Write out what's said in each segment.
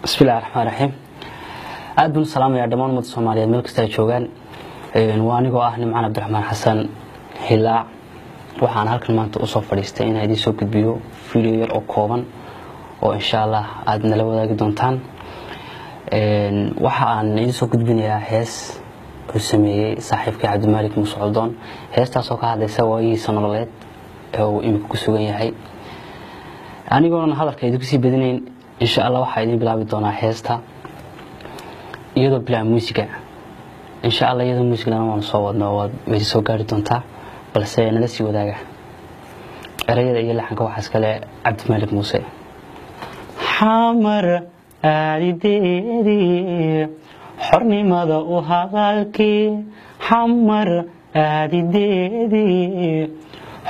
بسم الله الرحمن الرحيم أدون السلام يا دمان مد الصومالية ملك استرجوعان وأنا جو أهل معنا عبد الرحمن حسن هلا وحنا هالك المانت أصوب فلسطين هذه سوق بيو فيديو أو كوبان وإن شاء الله عدنا لو ذاك دونتان وحنا هذه سوق بيني حس وسمي صاحبك عبد الملك مسعودون هس تاسوق هذا سوى سنوات أو إمك كسوعي هاي أنا قلنا هذا كيدو كسي بدنين إن شاء الله waxaa idin bilaabi doonaa heesta iyadoo bilaa muusiga in sha Allah iyadoo muusigana waan soo wadnaa way soo gaari doontaa balse nala sii wadaaga erayada iyo laxanka waxa iskale Cabdi Malik Muuse xamar aadideedi xornimada u hadalkii xamar aadideedi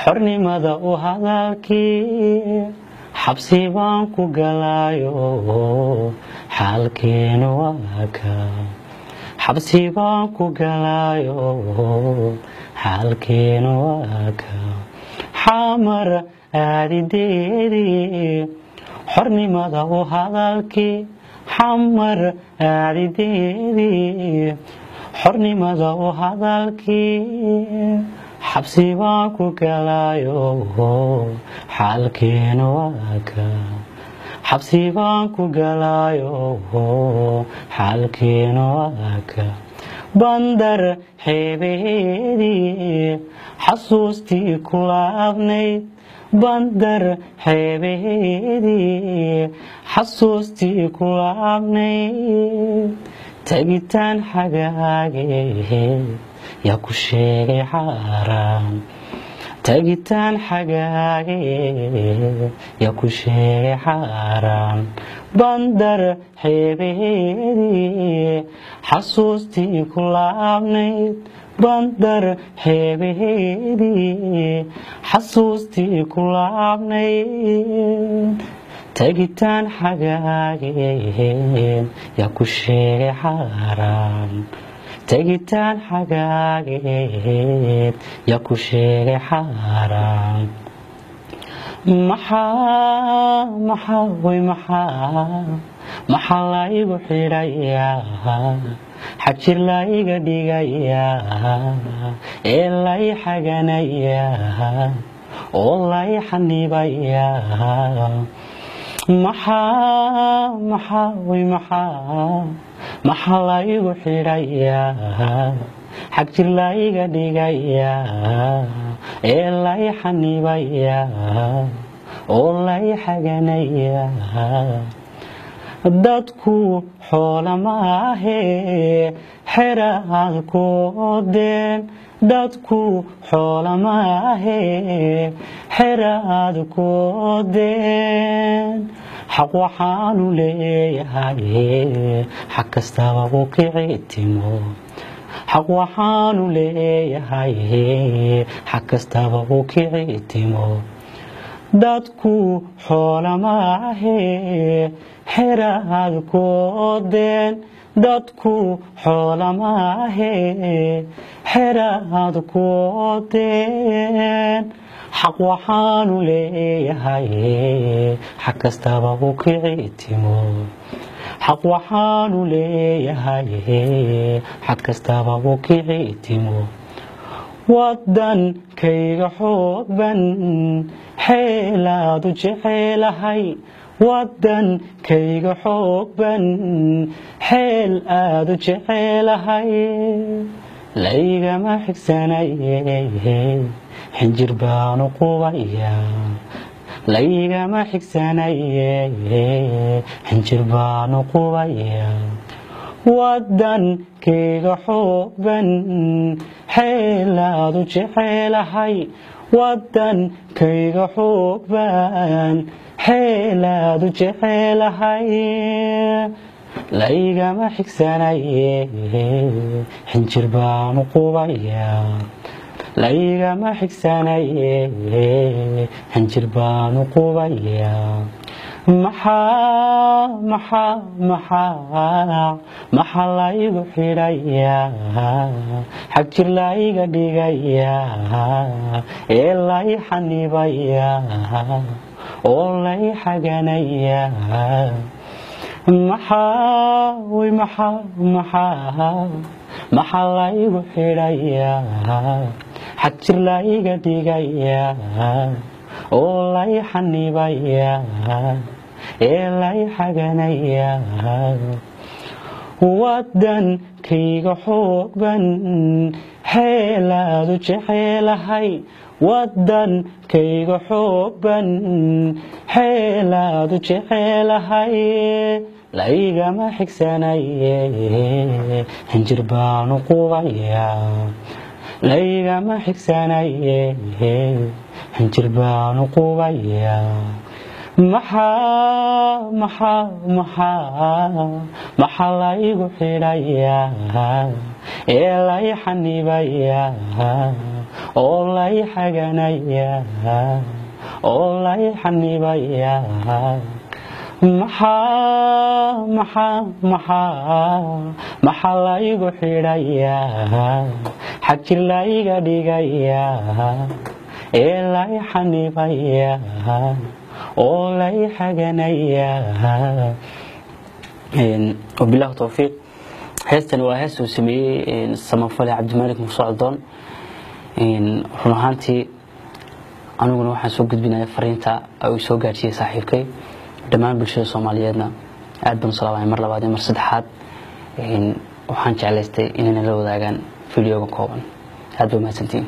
xornimada u hadalkii حبسي بانكو قلايو حالكين واكا حبسي بانكو قلايو حالكين واكا حامر آدي ديدي حرني مدهو هذالكي حمر آدي ديدي حرني مدهو هذالكي حبسي بانكو قلايو حالكين واكا حبسي بانكو قلايو حالكين واكا بندر حبيدي حسوستي كلابني بندر حبيدي حسوستي كلابني تاقيتان حقاقي يا كشيغي حرام تاقيتان حقاقي يا كشيغي حرام بندر حبيدي حسوستي كلابني بندر حبيدي حسوستي كلابني تاقيتان حقاقي يا كشيغي حرام تاقيتان حقاقي يا كشيغي حرام محا لا يقو حيريا حجر لا يقو ديغيا إلا يحقنيا والله يحنيبيا محا لا يقو حيريا حجر لا يقو ديغيا إلا يحنيبيا والله يحقنيا dadku xoolo maahe xeraad ku odeen dadku xoolo maahe xeraad ku odeen xaq waxaanu leeyahay xaq kastaba u kicitimo xaq waxaanu leeyahay xaq kastaba u kicitimo dadku xoolo maahe xeraad ku odeen dadku xoolo maahe xeraad ku odeen xaq waxaanu leeyahay xaq kastaba u kicitimo xaq waxaanu leeyahay xaq kastaba u kicitimo wadankayga xoogban xeelaadu jecelahay wadankayga xoogban xeel aadu jecelahay laygama xigsanaye xinjir baanu qubaya laygama xigsanaye xinjir baanu qubaya wadankayga xoogban xeel aadu jecelahay wadankayga xoogban xeelaadu jecelahay laygama xigsanaye xinjir baanu qubaya laygama xigsanaye xinjir baanu qubaya maxaa laygu xidhaya xagjir layga dhigaya ee lay xanibaya oo lay xaganaya maxaa laygu xidhayaa xag jir layga dhigayaa oo lay xanibayaa ee lay xaganayaa wadankayga xoogban xeelaadu jecelahay wadankayga xoogban xeelaadu jecelahay laygama xigsanaye hinjir baanu qubayaa laygama xigsanaye hinjir baanu qubayaa maxaa laygu xidhayaa ee lay xanibayaa oo lay xaganayaa oo lay xanibayaa maxaa laygu xidhayaa xag jir layga dhigayaa ee lay xanibayaa oo lay xaganayaa wabilaahi tawfiiq heestan waa hees uu sameeyey samafale cabdimalik muuse codoon run ahaantii aniguna waxaan soo gudbinaya fariinta uu soo gaarsiiyey saaxiibkay dhammaan bulshada Soomaaliyeedna aad baan salaamay mar labaad iyo mar saddexaad waxaan jeclaystay inay la wadaagaan fiidiyoga kooban aad baa mahadsantiin